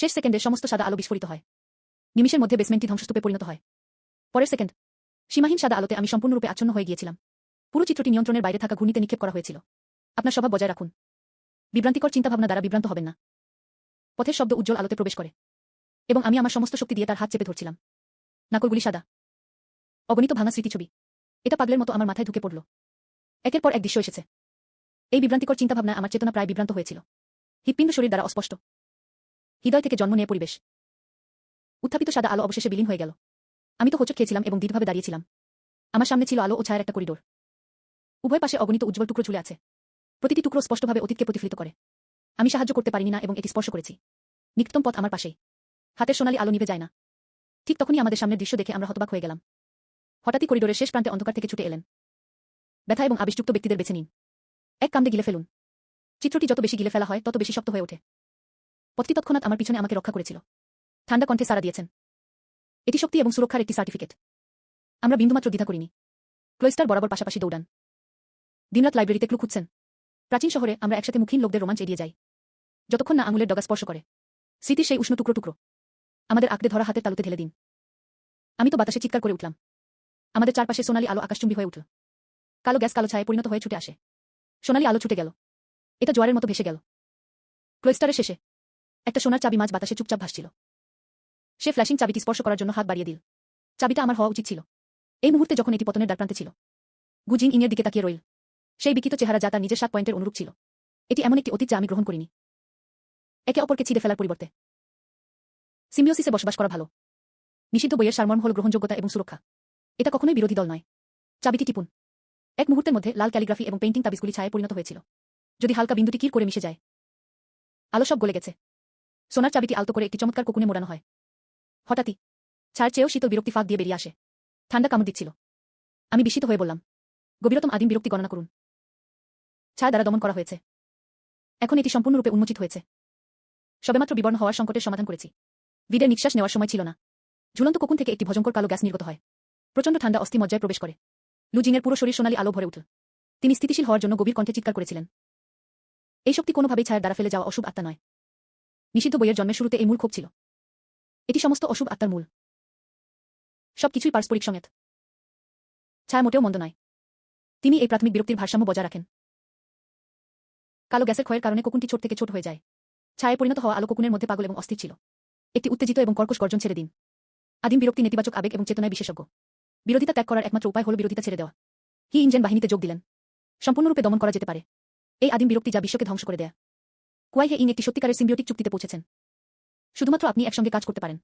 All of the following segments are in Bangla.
শেষ সেকেন্ডে সমস্ত সাদা আলো বিস্ফোরিত হয়। নিমিষের মধ্যে বেসমেন্টটি ধ্বংসস্তূপে পরিণত হয়। পরের সেকেন্ড, সীমাহীন সাদা আলোতে আমি সম্পূর্ণরূপে আচ্ছন্ন হয়ে গিয়েছিলাম। পুরো চিত্রটি নিয়ন্ত্রণের বাইরে থাকা ঘূর্ণিতে নিক্ষেপ করা হয়েছিল। আপনার স্বভাব বজায় রাখুন। বিভ্রান্তিকর চিন্তাভাবনা দ্বারা বিভ্রান্ত হবেন না। পথের শব্দ উজ্জ্বল আলোতে প্রবেশ করে এবং আমি আমার সমস্ত শক্তি দিয়ে তার হাত চেপে ধরছিলাম। নাকলগুলি সাদা, অগণিত ভাঙা স্মৃতিছবি। এটা পাগলের মতো আমার মাথায় ঢুকে পড়ল। একের পর এক দৃশ্য এসেছে। এই বিভ্রান্তিকর চিন্তাভাবনায় আমার চেতনা প্রায় বিভ্রান্ত হয়েছিল। হৃৎপিণ্ড শরীর দ্বারা অস্পষ্ট। হৃদয় থেকে জন্ম নিয়ে পরিবেশ। উত্থাপিত সাদা আলো অবশেষে বিলীন হয়ে গেল। আমি তো হোঁচট খেয়েছিলাম এবং দৃঢ়ভাবে দাঁড়িয়েছিলাম। আমার সামনে ছিল আলো ও ছায়ার একটা করিডোর। উভয় পাশে অগণিত উজ্জ্বল টুকরো ঝুলে আছে। প্রতিটি টুকরো স্পষ্টভাবে অতীতকে প্রতিফলিত করে। আমি সাহায্য করতে পারিনি না এবং এটি স্পর্শ করেছি। নিকটতম পথ আমার পাশেই। হাতের সোনালি আলো নিভে যায় না। ঠিক তখনই আমাদের সামনের দৃশ্য দেখে আমরা হতবাক হয়ে গেলাম। হঠাৎই করিডোরের শেষ প্রান্তে অন্ধকার থেকে ছুটে এলেন ব্যথা এবং আবিষ্যুক্ত ব্যক্তিদের বেছে নিন। এক কামড়ে গিলে ফেলুন। চিত্রটি যত বেশি গিলে ফেলা হয় তত বেশি শক্ত হয়ে ওঠে। পথটি তৎক্ষণাৎ আমার পিছনে আমাকে রক্ষা করেছিল। ঠান্ডা কণ্ঠে সাড়া দিয়েছেন। এটি শক্তি এবং সুরক্ষার একটি সার্টিফিকেট। আমরা বিন্দুমাত্র দ্বিধা করিনি। ক্লোইস্টার বরাবর পাশাপাশি দৌড়ান। দিনরাত লাইব্রেরিতে ক্লু খুঁজছেন। প্রাচীন শহরে আমরা একসাথে মুখহীন লোকদের রোমাঞ্চ এড়িয়ে যাই, যতক্ষণ না আঙুলের ডগা স্পর্শ করে স্মৃতির সেই উষ্ণ টুকরো টুকরো আমাদের আঁকড়ে ধরা হাতের তালুতে ঢেলে দিন। আমি তো বাতাসে চিৎকার করে উঠলাম। আমাদের চারপাশে সোনালি আলো আকাশচুম্বী হয়ে উঠল। কালো গ্যাস কালো ছায়ে পরিণত হয়ে ছুটে আসে। সোনালি আলো ছুটে গেল। এটা জোয়ারের মতো ভেসে গেল। ক্লোইস্টারের শেষে একটা সোনার চাবি মাঝ বাতাসে চুপচাপ ভাসছিল। সে ফ্ল্যাশিং চাবিটি স্পর্শ করার জন্য হাত বাড়িয়ে দিল। চাবিটা আমার হওয়া উচিত ছিল। এই মুহূর্তে যখন এটি পতনের দ্বারপ্রান্তে ছিল। গুজিন ইংয়ের দিকে তাকিয়ে রইল। সেই বিকিত চেহারা যা তার নিজের 7 পয়েন্টের অনুরূপ ছিল। এটি এমন একটি অতীত যা আমি গ্রহণ করিনি। একে অপরকে ছিঁড়ে ফেলার পরিবর্তে সিম্বিওসিসে বসবাস করা ভালো। নিষিদ্ধ বইয়ের সারমর্ম হল গ্রহণযোগ্যতা এবং সুরক্ষা। এটা কখনোই বিরোধী দল নয়। চাবিটি টিপুন। এক মুহূর্তের মধ্যে লাল ক্যালিগ্রাফি এবং পেইন্টিং তাবিজগুলি ছায়ায় পরিণত হয়েছিল। যদি হালকা বিন্দুটি কির করে মিশে যায়। আলো সব গলে গেছে। সোনার চাবিটি আলতো করে একটি চমৎকার কোকুনে মোড়ানো হয়। হঠাৎই ছায়ার চেয়েও শীতল বিরক্তি ফাঁক দিয়ে বেরিয়ে আসে। ঠান্ডা কামড় দিচ্ছিল। আমি বিস্মিত হয়ে বললাম, গভীরতম আদিম বিরক্তি গণনা করুন। ছায়া দ্বারা দমন করা হয়েছে। এখন এটি সম্পূর্ণরূপে উন্মোচিত হয়েছে। সবেমাত্র বিবর্ণ হওয়ার সংকটের সমাধান করেছি। ভিডের নিঃশ্বাস নেওয়ার সময় ছিল না। ঝুলন্ত কোকুন থেকে একটি ভয়ঙ্কর কালো গ্যাস নির্গত হয়। প্রচণ্ড ঠান্ডা অস্থি মজ্জায় প্রবেশ করে। লুজিংয়ের পুরো শরীর সোনালি আলো ভরে উঠল। তিনি স্থিতিশীল হওয়ার জন্য গভীর কণ্ঠে চিৎকার করেছিলেন। এই শক্তি কোনোভাবেই ছায়ার দ্বারা ফেলে যাওয়া অশুভ আত্মা নয়। নিষিদ্ধ বইয়ের জন্মের শুরুতে এই মূল ক্ষোভ ছিল। এটি সমস্ত অশুভ আত্মার মূল। সবকিছুই পারস্পরিক সংঘাত। ছায়া মোটেও মন্দ নয়। তিনি এই প্রাথমিক বিরক্তির ভারসাম্য বজায় রাখেন। কালো গ্যাসের ক্ষয়ের কারণে কোকুনটি ছোট থেকে ছোট হয়ে যায়। ছায়ায় পরিণত হওয়া আলো কোকুনের মধ্যে পাগল এবং অস্থির ছিল। একটি উত্তেজিত এবং কর্কশ গর্জন ছেড়ে দিন। আদিম বিরক্তি নেতিবাচক আবেগ এবং চেতনায় বিশেষজ্ঞ। বিরোধিতা ত্যাগ করার একমাত্র উপায় হল বিরোধিতা ছেড়ে দেওয়া। হি ইঞ্জেন বাহিনীতে যোগ দিলেন। সম্পূর্ণরূপে দমন করা যেতে পারে এই আদিম বিরক্তি যা বিশ্বকে ধ্বংস করে দেয়া। কুয়াই হে ইং একটি সত্যিকারের সিম্বিওটিক চুক্তিতে পৌঁছেছেন। শুধুমাত্র আপনি একসঙ্গে কাজ করতে পারেন।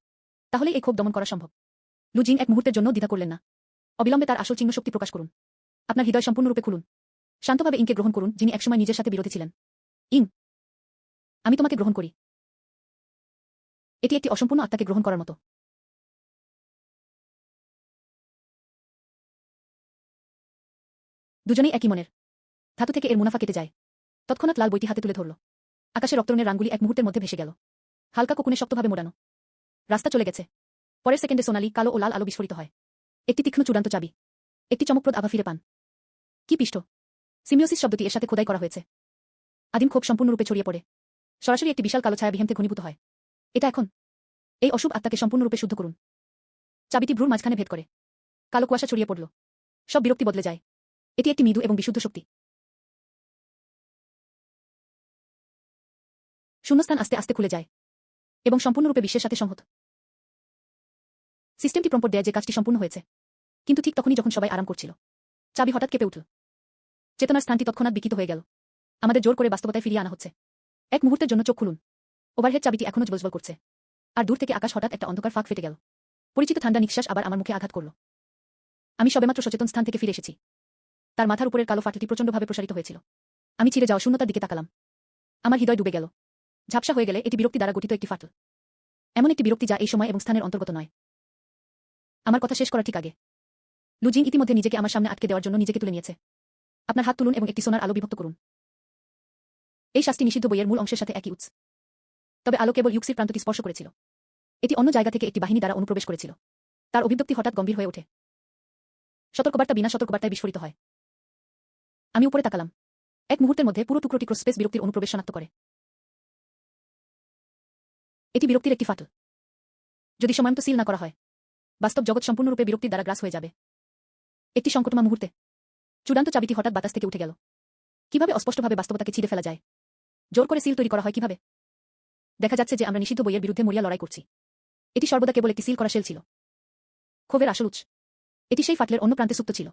তাহলে এই ক্ষোভ দমন করা সম্ভব। লুজিং এক মুহূর্তের জন্য দ্বিধা করলেন না। অবিলম্বে তার আসল চিহ্ন শক্তি প্রকাশ করুন। আপনার হৃদয় সম্পূর্ণরূপে খুলুন। শান্তভাবে ইংকে গ্রহণ করুন, যিনি একসময় নিজের সাথে বিরোধী ছিলেন। ইং, আমি তোমাকে গ্রহণ করি। এটি একটি অসম্পূর্ণ আত্মাকে গ্রহণ করার মতো। দুজনেই একই মনের। ধাতু থেকে এর মুনাফা কেটে যায়। তৎক্ষণাৎ লাল বইটি হাতে তুলে ধরল। আকাশে রক্তরঙের রানগুলি এক মুহূর্তের মধ্যে ভেসে গেল। হালকা কোকুনে শক্তভাবে মোড়ানো। রাস্তা চলে গেছে। পরের সেকেন্ডে সোনালি, কালো ও লাল আলো বিস্ফোরিত হয়। একটি তীক্ষ্ণ চূড়ান্ত চাবি। একটি চমকপ্রদ আভা ফিরে পান। কি পিষ্ট! সিমিওসিস শব্দটি এর সাথে খোদাই করা হয়েছে। আদিম ক্ষোভ সম্পূর্ণরূপে ছড়িয়ে পড়ে। সরাসরি একটি বিশাল কালো ছায়া বিহেমতে ঘনীভূত হয়। এটা এখন। এই অশুভ আত্মাকে সম্পূর্ণরূপে শুদ্ধ করুন। চাবিটি ভ্রুর মাঝখানে ভেদ করে। কালো কুয়াশা ছড়িয়ে পড়ল। সব বিরক্তি বদলে যায়। এটি একটি মৃদু এবং বিশুদ্ধ শক্তি। শূন্যস্থান আস্তে আস্তে খুলে যায় এবং সম্পূর্ণরূপে বিশ্বের সাথে সংহত। সিস্টেমটি প্রম্পট দেয় যে কাজটি সম্পূর্ণ হয়েছে। কিন্তু ঠিক তখনই যখন সবাই আরাম করছিল, চাবি হঠাৎ কেঁপে উঠল। চেতনার স্থানটি তৎক্ষণাৎ বিকৃত হয়ে গেল। আমাদের জোর করে বাস্তবতায় ফিরিয়ে আনা হচ্ছে। এক মুহূর্তের জন্য চোখ খুলুন। ওভারহেড চাবিটি এখনো জ্বলজ্বল করছে। আর দূর থেকে আকাশ হঠাৎ একটা অন্ধকার ফাঁক ফেটে গেল। পরিচিত ঠান্ডা নিঃশ্বাস আবার আমার মুখে আঘাত করল। আমি সবেমাত্র সচেতন স্থান থেকে ফিরে এসেছি। তার মাথার উপরের কালো ফাটলটি প্রচণ্ডভাবে প্রসারিত হয়েছিল। আমি ছিঁড়ে যাওয়া শূন্যতার দিকে তাকালাম। আমার হৃদয় ডুবে গেল। ঝাপসা হয়ে গেলে এটি বিরক্তি দ্বারা গঠিত একটি ফাটল। এমন একটি বিরক্তি যা এই সময় এবং স্থানের অন্তর্গত নয়। আমার কথা শেষ করা ঠিক আগে লুজিং ইতিমধ্যে নিজেকে আমার সামনে আটকে দেওয়ার জন্য নিজেকে তুলে নিয়েছে। আপনার হাত তুলুন এবং একটি সোনার আলো বিভক্ত করুন। এই শাস্তি নিষিদ্ধ বইয়ের মূল অংশের সাথে একই উৎস। তবে আলো কেবল ইউক্সির প্রান্তটি স্পর্শ করেছিল। এটি অন্য জায়গা থেকে একটি বাহিনী দ্বারা অনুপ্রবেশ করেছিল। তার অভিব্যক্তি হঠাৎ গম্ভীর হয়ে ওঠে। সতর্কবার্তা বিনা সতর্কবার্তায় বিস্ফোরিত হয়। আমি উপরে তাকালাম। এক মুহূর্তের মধ্যে পুরো টুকরোটি ক্রোস্পেস বিরক্তির অনুপ্রবেশ শনাক্ত করে। এটি বিরক্তির একটি ফাটল। যদি সময়মতো সিল না করা হয়, বাস্তব জগৎ সম্পূর্ণরূপে বিরক্তির দ্বারা গ্রাস হয়ে যাবে। একটি সংকটময় মুহূর্তে চূড়ান্ত চাবিটি হঠাৎ বাতাস থেকে উঠে গেল। কিভাবে অস্পষ্টভাবে বাস্তবতাকে ছিঁড়ে ফেলা যায়? জোর করে সিল তৈরি করা হয় কিভাবে? দেখা যাচ্ছে যে আমরা নিষিদ্ধ বইয়ের বিরুদ্ধে মরিয়া লড়াই করছি। এটি সর্বদা কেবল একটি সিল করা শেল ছিল। ক্ষোভের আসল উৎস। এটি সেই ফাটলের অন্য প্রান্তে সুপ্ত ছিল।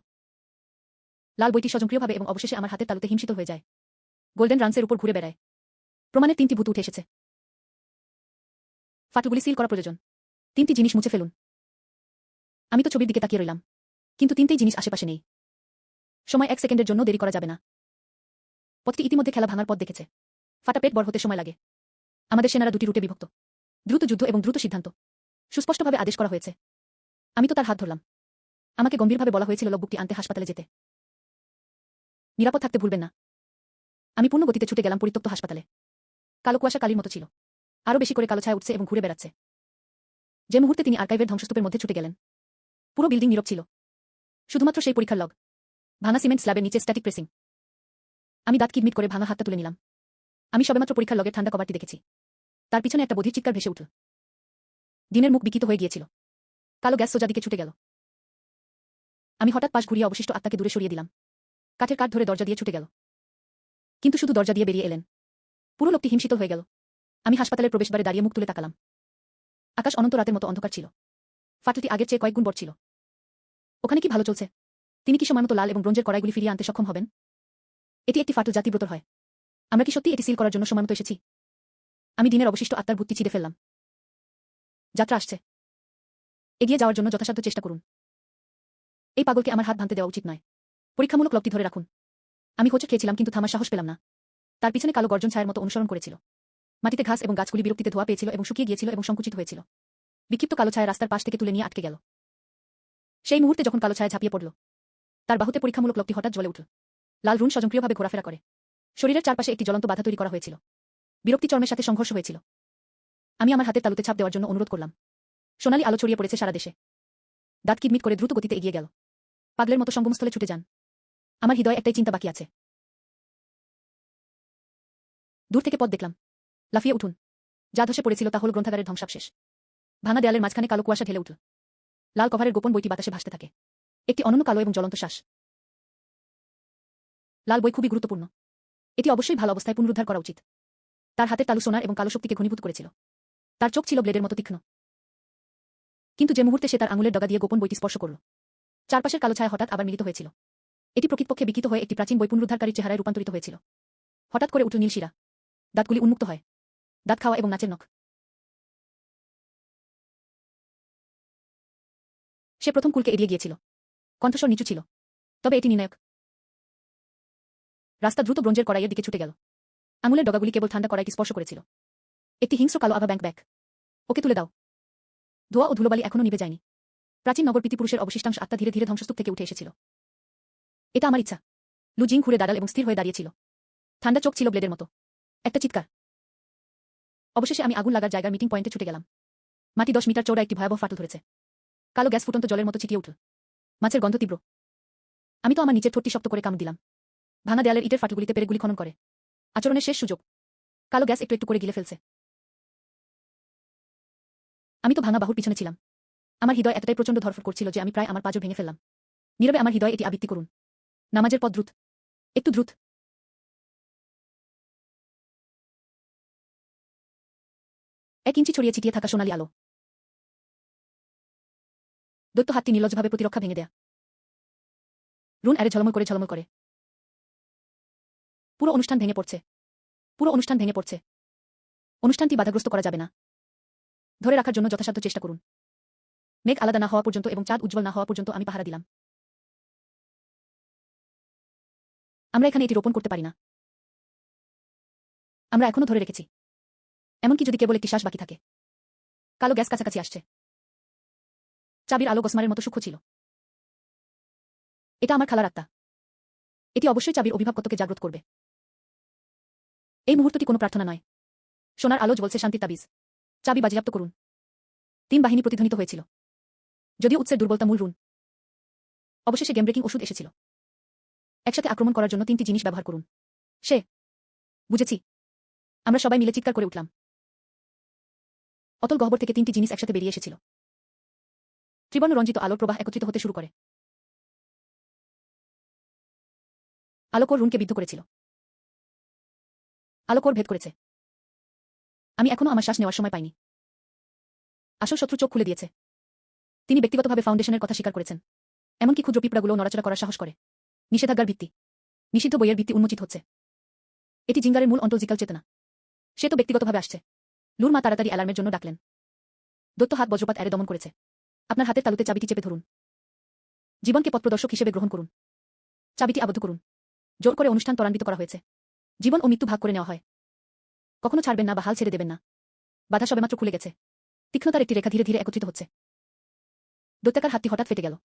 লাল বইটি স্বয়ংক্রিয়ভাবে এবং অবশেষে আমার হাতের তালুতে হিমশীতল হয়ে যায়। গোল্ডেন রানসের উপর ঘুরে বেড়ায়। প্রমাণের 3টি ভূত উঠে এসেছে। ফাটলগুলি সিল করা প্রয়োজন। 3টি জিনিস মুছে ফেলুন। আমি তো ছবির দিকে তাকিয়ে রইলাম, কিন্তু 3টেই জিনিস আশেপাশে নেই। সময় 1 সেকেন্ডের জন্য দেরি করা যাবে না। পথটি ইতিমধ্যে খেলা ভাঙার পথ দেখেছে। ফাটা পেট বড় হতে সময় লাগে। আমাদের সেনারা 2টি রুটে বিভক্ত। দ্রুত যুদ্ধ এবং দ্রুত সিদ্ধান্ত। সুস্পষ্টভাবে আদেশ করা হয়েছে। আমি তো তার হাত ধরলাম। আমাকে গম্ভীরভাবে বলা হয়েছিল লগবুকটি আনতে হাসপাতালে যেতে। নিরাপদ থাকতে ভুলবেন না। আমি পূর্ণ গতিতে ছুটে গেলাম পরিত্যক্ত হাসপাতালে। কালো কুয়াশা কালির মতো ছিল। আরও বেশি করে কালো ছায়া উঠছে এবং ঘুরে বেড়াচ্ছে। যে মুহূর্তে তিনি আর্কাইভের ধ্বংসস্তূপের মধ্যে ছুটে গেলেন, পুরো বিল্ডিং নীরব ছিল। শুধুমাত্র সেই পরীক্ষার লগ, ভাঙা সিমেন্ট স্ল্যাবের নিচে স্ট্যাটিক প্রেসিং। আমি দাঁত কিটমিট করে ভাঙা হাতটা তুলে নিলাম। আমি সবেমাত্র পরীক্ষার লগের ঠান্ডা কভারটি দেখেছি। তার পিছনে একটা বধির চিৎকার ভেসে উঠল। দিনের মুখ বিকৃত হয়ে গিয়েছিল। কালো গ্যাস সোজা দিকে ছুটে গেল। আমি হঠাৎ পাশ ঘুরিয়ে অবশিষ্ট আত্মাকে দূরে সরিয়ে দিলাম। কাঠের কাঠ ধরে দরজা দিয়ে ছুটে গেল। কিন্তু শুধু দরজা দিয়ে বেরিয়ে এলেন। পুরো লোকটি হিমশীতল হয়ে গেল। আমি হাসপাতালের প্রবেশদ্বারে দাঁড়িয়ে মুখ তুলে তাকালাম। আকাশ অনন্ত রাতের মতো অন্ধকার ছিল। ফাটলটি আগের চেয়ে কয়েক গুণ বড় ছিল। ওখানে কি ভালো চলছে? তিনি কি সময়মতো লাল এবং ব্রোঞ্জের কড়াইগুলি ফিরিয়ে আনতে সক্ষম হবেন? এটি একটি ফাটল যা তীব্রতর হয়। আমরা কি সত্যি এটি সিল করার জন্য সময়মতো এসেছি? আমি দিনের অবশিষ্ট আত্মার ভূতটি ছিঁড়ে ফেললাম। যাত্রা আসছে। এগিয়ে যাওয়ার জন্য যথাসাধ্য চেষ্টা করুন। এই পাগলকে আমার হাত ভাঙতে দেওয়া উচিত নয়। পরীক্ষামূলক লকটি ধরে রাখুন। আমি হোঁচট খেয়েছিলাম কিন্তু থামার সাহস পেলাম না। তার পিছনে কালো গর্জন ছায়ার মতো অনুসরণ করেছিল। মাটিতে ঘাস এবং গাছগুলি বিরক্তিতে ধোয়া পেয়েছিল এবং শুকিয়ে গিয়েছিল এবং সংকুচিত হয়েছিল। বিক্ষিপ্ত কালো ছায়া রাস্তার পাশ থেকে তুলে নিয়ে আটকে গেল। সেই মুহূর্তে যখন কালো ছায়া ঝাঁপিয়ে পড়ল, তার বাহুতে পরীক্ষামূলক লোকটি হঠাৎ জ্বলে উঠল। লাল রুন স্বয়ংক্রিয়ভাবে ঘোরাফেরা করে। শরীরের চারপাশে একটি জ্বলন্ত বাধা তৈরি করা হয়েছিল। বিরক্তি চর্মের সাথে সংঘর্ষ হয়েছিল। আমি আমার হাতের তালুতে ছাপ দেওয়ার জন্য অনুরোধ করলাম। সোনালি আলো ছড়িয়ে পড়েছে সারা দেশে। দাঁত কিটমিট করে দ্রুত গতিতে এগিয়ে গেল। পাগলের মতো সঙ্গমস্থলে ছুটে যান। আমার হৃদয়ে একটাই চিন্তা বাকি আছে। দূর থেকে পথ দেখলাম। লাফিয়ে উঠুন। যা ধসে পড়েছিল তা হল গ্রন্থাগারের ধ্বংসাবশেষ। ভাঙা দেয়ালের মাঝখানে কালো কুয়াশা ঢেলে উঠল। লাল কভারের গোপন বইটি বাতাসে ভাসতে থাকে। একটি অনন্য কালো এবং জ্বলন্ত শ্বাস। লাল বই খুবই গুরুত্বপূর্ণ। এটি অবশ্যই ভালো অবস্থায় পুনরুদ্ধার করা উচিত। তার হাতের তালু সোনার এবং কালো শক্তিকে ঘনীভূত করেছিল। তার চোখ ছিল ব্লেডের মতো তীক্ষ্ণ। কিন্তু যে মুহূর্তে সে তার আঙুলের ডগা দিয়ে গোপন বইটি স্পর্শ করল, চারপাশের কালো ছায়া হঠাৎ আবার মিলিত হয়েছিল। এটি প্রকৃতপক্ষে বিকৃত হয়ে একটি প্রাচীন বই পুনরুদ্ধারকারীর চেহারায় রূপান্তরিত হয়েছিল। হঠাৎ করে উঠল নীলশিরা। দাঁতগুলি উন্মুক্ত হয়। দাঁত খাওয়া এবং নাচের নখ। সে প্রথম কুলকে এড়িয়ে গিয়েছিল। কণ্ঠস্বর নিচু ছিল। তবে এটি নির্ণায়ক। রাস্তা দ্রুত ব্রোঞ্জের কড়াইয়ের দিকে ছুটে গেল। আঙুলের ডগাগুলি কেবল ঠান্ডা কড়াইটি স্পর্শ করেছিল। একটি হিংস্র কালো আভা ব্যাংক ব্যাক। ওকে তুলে দাও। ধোয়া ও ধুলোবালি এখনো নিভে যায়নি। প্রাচীন নগর পুরুষের অবশিষ্টাংশ আত্মা ধীরে ধীরে ধ্বংসস্তূপ থেকে উঠে এসেছিল। এটা আমার ইচ্ছা। লু জিং ঘুরে দাঁড়াল এবং স্থির হয়ে দাঁড়িয়েছিল। ঠান্ডা চোখ ছিল ব্লেডের মতো। একটা চিৎকার। অবশেষে আমি আগুন লাগার জায়গার মিটিং পয়েন্টে ছুটে গেলাম। মাটি 10 মিটার চৌড়া একটি ভয়াবহ ফাটল ধরেছে। কালো গ্যাস ফুটন্ত জলের মতো ছিটিয়ে উঠল। মাছের গন্ধ তীব্র। আমি তো আমার নিচের ঠোঁটটি শক্ত করে কামড় দিলাম। ভাঙা দেয়ালের ইটের ফাটলগুলিতে পেরেক গুলি খনন করে। আচরণের শেষ সুযোগ। কালো গ্যাস একটু একটু করে গিলে ফেলছে। আমি তো ভাঙা বাহুর পিছনে ছিলাম। আমার হৃদয় এতটাই প্রচণ্ড ধরফর করছিল যে আমি প্রায় আমার পাঁজর ভেঙে ফেললাম। নীরবে আমার হৃদয় এটি আবৃত্তি করুন। নামাজের পথ দ্রুত। একটু দ্রুত। 1 ইঞ্চি ছড়িয়ে ছিটিয়ে থাকা সোনালি আলো। দৈত্য হাতটি নির্লজ্জভাবে প্রতিরক্ষা ভেঙে দেয়া। রুন আরে ঝলমল করে ঝলমল করে। পুরো অনুষ্ঠান ভেঙে পড়ছে। পুরো অনুষ্ঠান ভেঙে পড়ছে। অনুষ্ঠানটি বাধাগ্রস্ত করা যাবে না। ধরে রাখার জন্য যথাসাধ্য চেষ্টা করুন। মেঘ আলাদা না হওয়া পর্যন্ত এবং চাঁদ উজ্জ্বল না হওয়া পর্যন্ত আমি পাহারা দিলাম। আমরা এখানে এটি রোপণ করতে পারি না। আমরা এখনো ধরে রেখেছি। এমনকি যদি কেবল একটি শ্বাস বাকি থাকে। কালো গ্যাস কাছাকাছি আসছে। চাবির আলো গসমারের মতো সূক্ষ্ম ছিল। এটা আমার খালার আত্মা। এটি অবশ্যই চাবির অভিভাবকত্বকে জাগ্রত করবে। এই মুহূর্তটি কোনো প্রার্থনা নয়। সোনার আলো জ্বলছে শান্তির তাবিজ। চাবি বাজেয়াপ্ত করুন। 3 বাহিনী প্রতিধ্বনিত হয়েছিল। যদিও উৎসের দুর্বলতা মূল রুন। অবশেষে গেম ব্রেকিং ওষুধ এসেছিল। একসাথে আক্রমণ করার জন্য 3টি জিনিস ব্যবহার করুন। বুঝেছি। আমরা সবাই মিলে চিৎকার করে উঠলাম। অতল গহ্বর থেকে 3টি জিনিস একসাথে বেরিয়ে এসেছিল। ত্রিবর্ণ রঞ্জিত আলোর প্রবাহ একত্রিত হতে শুরু করে। আলোকর রুনকে বিদ্ধ করেছিল। আলোকর ভেদ করেছে। আমি এখনো আমার শ্বাস নেওয়ার সময় পাইনি। আসল শত্রু চোখ খুলে দিয়েছে। তিনি ব্যক্তিগতভাবে ফাউন্ডেশনের কথা স্বীকার করেছেন। এমনকি ক্ষুদ্র পিঁপড়াগুলো নড়াচড়া করার সাহস করে। নিষেধাজ্ঞার ভিত্তি, নিষিদ্ধ বইয়ের ভিত্তি উন্মোচিত হচ্ছে। এটি জিঙ্গারের মূল অন্টোলজিক্যাল চেতনা। সে তো ব্যক্তিগতভাবে আসছে। লুর মা তাড়াতাড়ি অ্যালার্মের জন্য ডাকলেন। দৈত্য হাত বজ্রপাত এড়ে দমন করেছে। আপনার হাতের তালুতে চাবিটি চেপে ধরুন। জীবনকে পথপ্রদর্শক হিসেবে গ্রহণ করুন। চাবিটি আবদ্ধ করুন। জোর করে অনুষ্ঠান ত্বরান্বিত করা হয়েছে। জীবন ও মৃত্যু ভাগ করে নেওয়া হয়। কখনো ছাড়বেন না বা হাল ছেড়ে দেবেন না। বাধা সবেমাত্র খুলে গেছে। তীক্ষ্ণতার একটি রেখা ধীরে ধীরে একত্রিত হচ্ছে। দৈত্যাকার হাতটি হঠাৎ ফেটে গেল।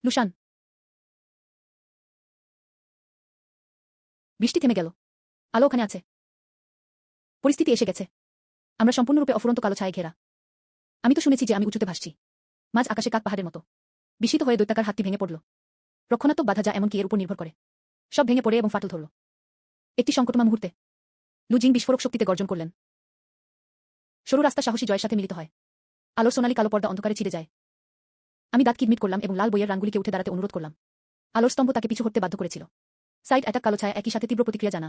লুশান। বৃষ্টি থেমে গেল। আলো ওখানে আছে। পরিস্থিতি এসে গেছে। আমরা সম্পূর্ণরূপে অফুরন্ত কালো ছায়ে ঘেরা। আমি তো শুনেছি যে আমি উঁচুতে ভাসছি। মাঝ আকাশে কাক পাহাড়ের মতো। বিস্মিত হয়ে দৈত্যাকার হাতটি ভেঙে পড়ল। রক্ষণাত্মক বাধা যা এমনকি এর উপর নির্ভর করে। সব ভেঙে পড়ে এবং ফাটল ধরল। একটি সংকটময় মুহূর্তে লু জিং বিস্ফোরক শক্তিতে গর্জন করলেন। সরু রাস্তা সাহসী জয়ের সাথে মিলিত হয়। আলোর সোনালী কালো পর্দা অন্ধকারে ছিঁড়ে যায়। আমি দাঁত কিটমিট করলাম এবং লাল বইয়ের রানগুলিকে উঠে দাঁড়াতে অনুরোধ করলাম। আলোর স্তম্ভ তাকে পিছু হটতে বাধ্য করেছিল। সাইড অ্যাটাক কালো ছায়া একই সাথে তীব্র প্রতিক্রিয়া জানা।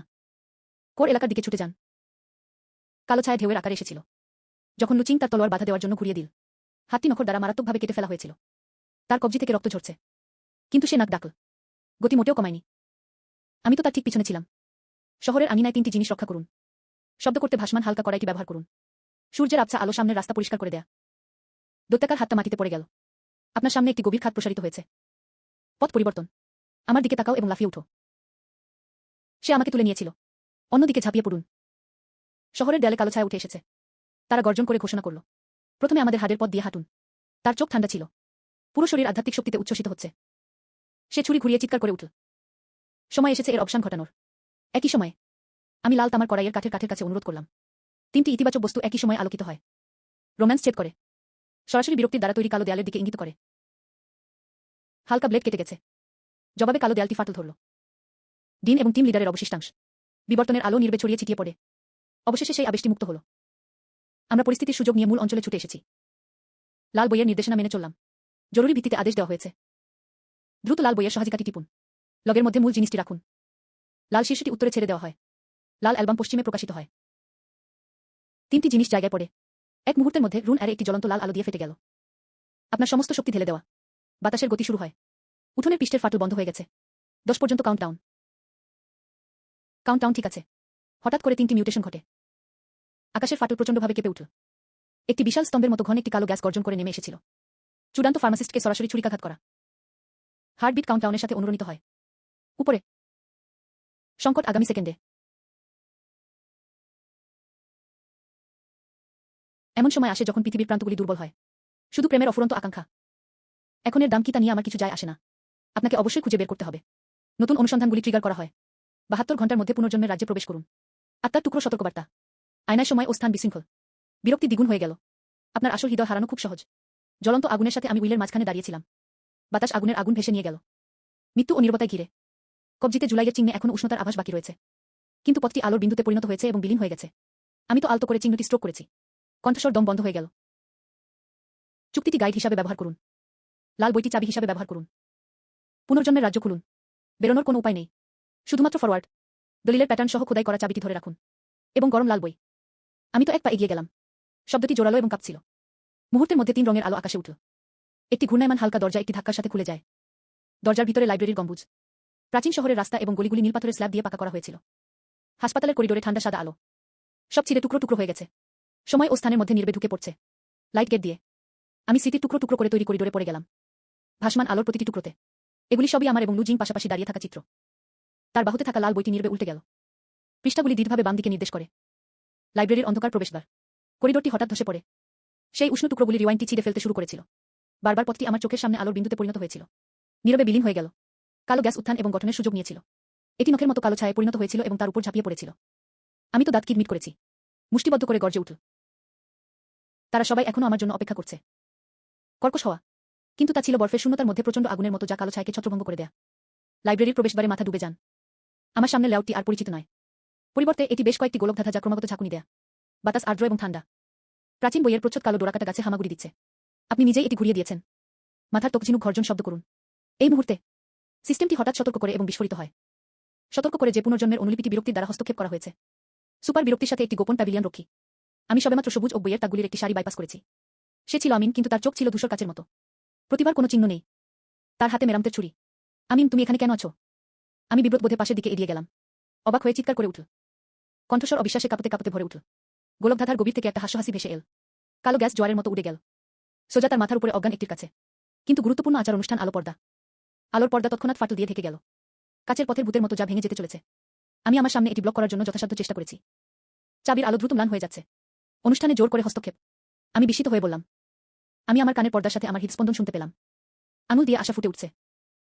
কোর এলাকার দিকে ছুটে যান। কালো ছায়া ঢেউয়ের আকারে এসেছিল। যখন লুচিং তার তলোয়ার বাধা দেওয়ার জন্য ঘুরিয়ে দিল, হাতটি নখর দ্বারা মারাত্মকভাবে কেটে ফেলা হয়েছিল। তার কবজি থেকে রক্ত ঝরছে। কিন্তু সে নাক ডাকল। গতি মোটেও কমায়নি। আমি তো তার ঠিক পিছনে ছিলাম। শহরের আঙিনায় 3টি জিনিস রক্ষা করুন। শব্দ করতে ভাসমান হালকা কড়াইটি ব্যবহার করুন। সূর্যের আবছা আলো সামনের রাস্তা পরিষ্কার করে দেয়া। দৈত্যাকার হাতটা মাটিতে পড়ে গেল। আপনার সামনে একটি গভীর খাত প্রসারিত হয়েছে। পথ পরিবর্তন। আমার দিকে তাকাও এবং লাফিয়ে উঠো। সে আমাকে তুলে নিয়েছিল। অন্যদিকে ঝাঁপিয়ে পড়ুন। শহরের দেয়ালে কালো ছায়া উঠে এসেছে। তারা গর্জন করে ঘোষণা করল। প্রথমে আমাদের হাড়ের পথ দিয়ে হাঁটুন। তার চোখ ঠান্ডা ছিল। পুরো শরীর আধ্যাত্মিক শক্তিতে উচ্ছ্বসিত হচ্ছে। সে ছুরি ঘুরিয়ে চিৎকার করে উঠল। সময় এসেছে এর অবসান ঘটানোর। একই সময়ে আমি লাল তামার কড়াইয়ের কাঠের কাছে অনুরোধ করলাম। 3টি ইতিবাচক বস্তু একই সময়ে আলোকিত হয়। রোম্যান্স ছেদ করে। সরাসরি বিরক্তির দ্বারা তৈরি কালো দেয়ালের দিকে ইঙ্গিত করে। হালকা ব্লেড কেটে গেছে। জবাবে কালো দেয়ালটি ফাটল ধরল। ডিন এবং টিম লিডারের অবশিষ্টাংশ। বিবর্তনের আলো নির্বে ছড়িয়ে ছিটিয়ে পড়ে। অবশেষে সেই আবেশটি মুক্ত হল। আমরা পরিস্থিতির সুযোগ নিয়ে মূল অঞ্চলে ছুটে এসেছি। লাল বইয়ের নির্দেশনা মেনে চললাম। জরুরি ভিত্তিতে আদেশ দেওয়া হয়েছে। দ্রুত লাল বইয়ের সহাজিকাটি টিপুন। লগের মধ্যে মূল জিনিসটি রাখুন। লাল শীর্ষটি উত্তরে ছেড়ে দেওয়া হয়। লাল অ্যালবাম পশ্চিমে প্রকাশিত হয়। 3টি জিনিস জায়গায় পড়ে। এক মুহূর্তের মধ্যে রুন অ্যারে একটি জ্বলন্ত লাল আলো দিয়ে ফেটে গেল। আপনার সমস্ত শক্তি ঢেলে দেওয়া। বাতাসের গতি শুরু হয়। উঠোনের পৃষ্ঠের ফাটল বন্ধ হয়ে গেছে। 10 পর্যন্ত কাউন্টডাউন। কাউন্টডাউন ঠিক আছে। হঠাৎ করে 3টি মিউটেশন ঘটে। আকাশের ফাটল প্রচণ্ডভাবে কেঁপে উঠল। একটি বিশাল স্তম্ভের মতো ঘন একটি কালো গ্যাস গর্জন করে নেমে এসেছিল। চূড়ান্ত ফার্মাসিস্টকে সরাসরি ছুরিকাঘাত করা। হার্টবিট কাউন্টডাউনের সাথে অনুরণিত হয়। উপরে সংকট আগামী সেকেন্ডে। এমন সময় আসে যখন পৃথিবীর প্রান্তগুলি দুর্বল হয়। শুধু প্রেমের অফুরন্ত আকাঙ্ক্ষা। এখন এর দাম কি তা নিয়ে আমার কিছু যায় আসে না। আপনাকে অবশ্যই খুঁজে বের করতে হবে। নতুন অনুসন্ধানগুলি ট্রিগার করা হয়। 72 ঘন্টার মধ্যে পুনর্জন্মের রাজ্যে প্রবেশ করুন। আত্মার টুকরো সতর্কবার্তা। আয়নায় সময় ও স্থান বিশৃঙ্খল। বিরক্তি দ্বিগুণ হয়ে গেল। আপনার আসল হৃদয় হারানো খুব সহজ। জ্বলন্ত আগুনের সাথে আমি উইলের মাঝখানে দাঁড়িয়েছিলাম। বাতাস আগুনের আগুন ভেসে নিয়ে গেল। মৃত্যু ও নীরবতায় ঘিরে। কবজিতে জুলাইয়ের চিহ্নে এখনো উষ্ণতার আভাস বাকি রয়েছে। কিন্তু পথটি আলোর বিন্দুতে পরিণত হয়েছে এবং বিলীন হয়ে গেছে। আমি তো আলতো করে চিহ্নটি স্ট্রোক করেছি। কণ্ঠস্বর দম বন্ধ হয়ে গেল। চুক্তিটি গাইড হিসাবে ব্যবহার করুন। লাল বইটি চাবি হিসাবে ব্যবহার করুন। পুনর্জন্মের রাজ্য খুলুন। বেরোনোর কোনো উপায় নেই। শুধুমাত্র ফরওয়ার্ড। দলিলের প্যাটার্ন সহ খোদাই করা চাবিটি ধরে রাখুন। এবং গরম লাল বই। আমি তো এক পা এগিয়ে গেলাম। শব্দটি জোরালো এবং কাঁপছিল। মুহূর্তের মধ্যে 3 রঙের আলো আকাশে উঠল। একটি ঘূর্ণায়মান হালকা দরজা একটি ধাক্কার সাথে খুলে যায়। দরজার ভিতরে লাইব্রেরির গম্বুজ। প্রাচীন শহরের রাস্তা এবং গলিগুলি নীলপাথরের স্ল্যাব দিয়ে পাকা করা হয়েছিল। হাসপাতালের করিডোরে ঠান্ডা সাদা আলো। সব ছিঁড়ে টুকরো টুকরো হয়ে গেছে। সময় ও স্থানের মধ্যে নির্বে ঢুকে পড়ছে। লাইট গেট দিয়ে আমি স্মৃতির টুকরো টুকরো করে তৈরি করিডোরে পড়ে গেলাম। ভাসমান আলোর প্রতিটি টুকরোতে। এগুলি সবই আমার এবং লু জিং পাশাপাশি দাঁড়িয়ে থাকা চিত্র। তার বাহুতে থাকা লাল বইটি নির্বে উল্টে গেল। পৃষ্ঠাগুলি দৃঢ়ভাবে বাম দিকে নির্দেশ করে। লাইব্রেরির অন্ধকার প্রবেশদ্বার। করিডোরটি হঠাৎ ধসে পড়ে। সেই উষ্ণ টুকরোগুলি রিওয়াইন্ডটি ছিঁড়ে ফেলতে শুরু করেছিল। বারবার পথটি আমার চোখের সামনে আলোর বিন্দুতে পরিণত হয়েছিল। নীরবে বিলীন হয়ে গেল। কালো গ্যাস উত্থান এবং গঠনের সুযোগ নিয়েছিল। এটি নখের মতো কালো ছায়ায় পরিণত হয়েছিল এবং তার উপর ঝাঁপিয়ে পড়েছিল। আমি তো দাঁত কিটমিট করেছি। মুষ্টিবদ্ধ করে গর্জে উঠল। তারা সবাই এখনো আমার জন্য অপেক্ষা করছে। কর্কশ হওয়া। কিন্তু তা ছিল বরফের শূন্যতার মধ্যে প্রচণ্ড আগুনের মতো যা কালো ছায়াকে ছত্রভঙ্গ করে দেয়া। লাইব্রেরির প্রবেশদ্বারে মাথা ডুবে যান। আমার সামনে লেআউটটি আর পরিচিত নয়। পরিবর্তে এটি বেশ কয়েকটি গোলকধাঁধা যা ক্রমাগত ঝাঁকুনি দেয়া। বাতাস আর্দ্র এবং ঠান্ডা। প্রাচীন বইয়ের প্রচ্ছদ কালো ডোরাকাটা গাছে হামাগুড়ি দিচ্ছে। আপনি নিজেই এটি ঘুরিয়ে দিয়েছেন। মাথার তকঝিনুক ঘর্জন শব্দ করুন। এই মুহূর্তে সিস্টেমটি হঠাৎ সতর্ক করে এবং বিস্ফোরিত হয়। সতর্ক করে যে পুনর্জন্মের অনুলিপিটি বিরক্তির দ্বারা হস্তক্ষেপ করা হয়েছে। সুপার বিরক্তির সাথে একটি গোপন প্যাভিলিয়ন রক্ষী। আমি সবেমাত্র সবুজ ও বইয়ের তাকগুলির একটি সারি বাইপাস করেছি। সে ছিল আমিন, কিন্তু তার চোখ ছিল ধূসর কাচের মতো। প্রতিবার কোনো চিহ্ন নেই। তার হাতে মেরামতের ছুরি। আমিন, তুমি এখানে কেন আছো? আমি বিব্রত বোধে পাশের দিকে এড়িয়ে গেলাম। অবাক হয়ে চিৎকার করে উঠল। কণ্ঠস্বর অবিশ্বাসে কাঁপতে কাঁপতে ভরে উঠল। গোলকধাঁধার গভীর থেকে একটা হাস্যহাসি ভেসে এল। কালো গ্যাস জোয়ারের মতো উড়ে গেল সোজা তার মাথার উপরে অজ্ঞান একটির কাছে। কিন্তু গুরুত্বপূর্ণ আচার অনুষ্ঠান আলোর পর্দা তৎক্ষণাৎ ফাটল দিয়ে ঢেকে গেল। কাচের পথের ভূতের মতো যা ভেঙে যেতে চলেছে। আমি আমার সামনে এটি ব্লক করার জন্য যথাসাধ্য চেষ্টা করেছি। চাবির আলো দ্রুত ম্লান হয়ে যাচ্ছে। অনুষ্ঠানে জোর করে হস্তক্ষেপ। আমি বিস্মিত হয়ে বললাম। আমি আমার কানের পর্দার সাথে আমার হৃদস্পন্দন শুনতে পেলাম। আঙুল দিয়ে আশা ফুটে উঠছে।